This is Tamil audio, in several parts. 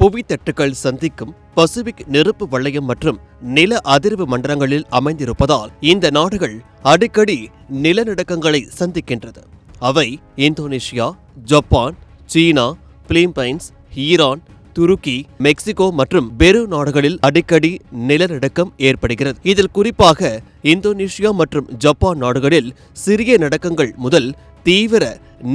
புவித்தட்டுக்கள் சந்திக்கும் பசிபிக் நெருப்பு வளையம் மற்றும் நில அதிர்வு மண்டலங்களில் அமைந்திருப்பதால் இந்த நாடுகள் அடிக்கடி நிலநடுக்கங்களை சந்திக்கின்றது. அவை இந்தோனேஷியா, ஜப்பான், சீனா, பிலிப்பைன்ஸ், ஈரான், துருக்கி, மெக்சிகோ மற்றும் பெரு நாடுகளில் அடிக்கடி நிலநடுக்கம் ஏற்படுகிறது. இதில் குறிப்பாக இந்தோனேஷியா மற்றும் ஜப்பான் நாடுகளில் சிறிய நடுக்கங்கள் முதல் தீவிர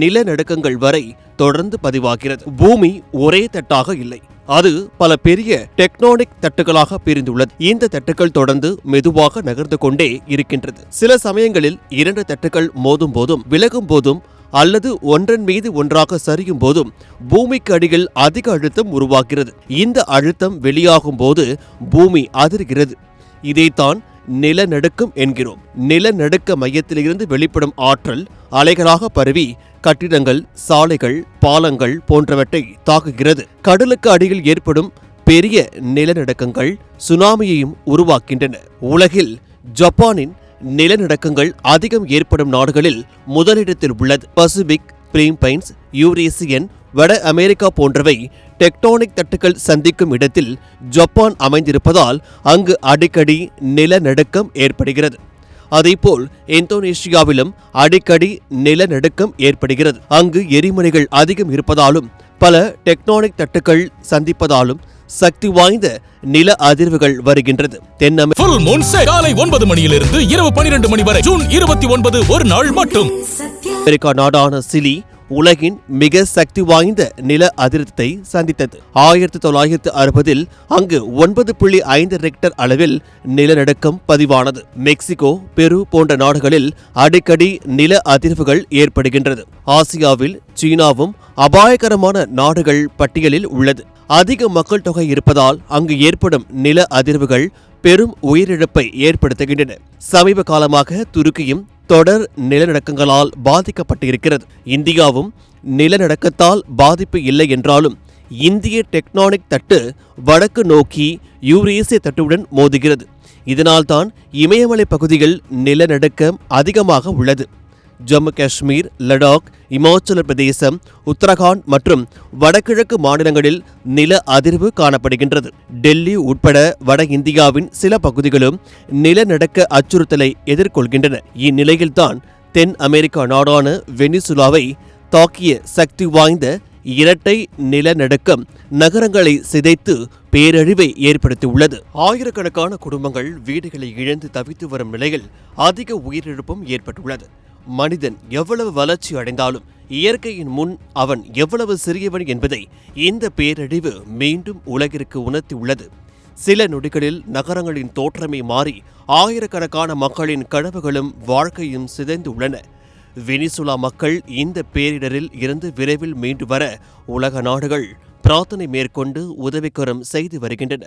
நிலநடுக்கங்கள் வரை தொடர்ந்து பதிவாகிறது. பூமி ஒரே தட்டாக இல்லை, அது பல பெரிய டெக்டானிக் தட்டுகளாக பிரிந்துள்ளது. இந்த தட்டுகள் தொடர்ந்து மெதுவாக நகர்ந்து கொண்டே இருக்கின்றது. சில சமயங்களில் இரண்டு தட்டுகள் மோதும் போதும் விலகும் போதும் அல்லது ஒன்றன் மீது ஒன்றாக சரியும் போதும் பூமிக்கு அடியில் அதிக அழுத்தம் உருவாகிறது. இந்த அழுத்தம் வெளியாகும் போது பூமி அதிர்கிறது. இதைத்தான் நிலநடுக்கம் என்கிறோம். நிலநடுக்க மையத்திலிருந்து வெளிப்படும் ஆற்றல் அலைகளாக பரவி கட்டிடங்கள், சாலைகள், பாலங்கள் போன்றவற்றை தாக்குகிறது. கடலுக்கு அடியில் ஏற்படும் பெரிய நிலநடுக்கங்கள் சுனாமியையும் உருவாக்கின்றன. உலகில் ஜப்பானின் நிலநடுக்கங்கள் அதிகம் ஏற்படும் நாடுகளில் முதலிடத்தில் உள்ளது. பசிபிக், பிலிப்பைன்ஸ், யூரேசியன், வட அமெரிக்கா போன்றவை டெக்டானிக் தட்டுகள் சந்திக்கும் இடத்தில் ஜப்பான் அமைந்திருப்பதால் அங்கு அடிக்கடி நிலநடுக்கம் ஏற்படுகிறது. அதேபோல் இந்தோனேஷியாவிலும் அடிக்கடி நிலநடுக்கம் ஏற்படுகிறது. அங்கு எரிமலைகள் அதிகம் இருப்பதாலும் பல டெக்டானிக் தட்டுகள் சந்திப்பதாலும் சக்தி வாய்ந்த நில அதிர்வுகள் வருகின்றது. காலை 9 மணியிலிருந்து இரவு 12 மணி வரை ஜூன் 29 ஒரு நாள் மட்டும். அமெரிக்கா நாடான சிலி உலகின் மிக சக்தி வாய்ந்த நில அதிர்வத்தை சந்தித்தது. 1960 அங்கு 9.5 ரெக்டர் அளவில் நிலநடுக்கம் பதிவானது. மெக்சிகோ, பெரு போன்ற நாடுகளில் அடிக்கடி நில அதிர்வுகள் ஏற்படுகின்றது. ஆசியாவில் சீனாவும் அபாயகரமான நாடுகள் பட்டியலில் உள்ளது. அதிக மக்கள் தொகை இருப்பதால் அங்கு ஏற்படும் நில அதிர்வுகள் பெரும் உயிரிழப்பை ஏற்படுத்துகின்றன. சமீப காலமாக துருக்கியும் தொடர் நிலநடுக்கங்களால் பாதிக்கப்பட்டிருக்கிறது. இந்தியாவும் நிலநடுக்கத்தால் பாதிப்பு இல்லை என்றாலும் இந்திய டெக்டானிக் தட்டு வடக்கு நோக்கி யூரேசிய தட்டுடன் மோதுகிறது. இதனால்தான் இமயமலை பகுதியில் நிலநடுக்கம் அதிகமாக உள்ளது. ஜம்மு காஷ்மீர், லடாக், இமாச்சல பிரதேசம், உத்தரகாண்ட் மற்றும் வடகிழக்கு மாநிலங்களில் நில அதிர்வு காணப்படுகின்றது. டெல்லி உட்பட வட இந்தியாவின் சில பகுதிகளும் நிலநடுக்க அச்சுறுத்தலை எதிர்கொள்கின்றன. இந்நிலையில்தான் தென் அமெரிக்கா நாடான வெனிசுலாவை தாக்கிய சக்தி வாய்ந்த இரட்டை நிலநடுக்கம் நகரங்களை சிதைத்து பேரழிவை ஏற்படுத்தியுள்ளது. ஆயிரக்கணக்கான குடும்பங்கள் வீடுகளை இழந்து தவித்து வரும் நிலையில் அதிக உயிரிழப்பும் ஏற்பட்டுள்ளது. மனிதன் எவ்வளவு வளர்ச்சி அடைந்தாலும் இயற்கையின் முன் அவன் எவ்வளவு சிறியவன் என்பதை இந்த பேரழிவு மீண்டும் உலகிற்கு உணர்த்தியுள்ளது. சில நொடிகளில் நகரங்களின் தோற்றமே மாறி ஆயிரக்கணக்கான மக்களின் கனவுகளும் வாழ்க்கையும் சிதைந்து உள்ளன. வெனிசுலா மக்கள் இந்த பேரிடரில் இருந்து விரைவில் மீண்டு வர உலக நாடுகள் பிரார்த்தனை மேற்கொண்டு உதவிக்கரம் செய்து வருகின்றன.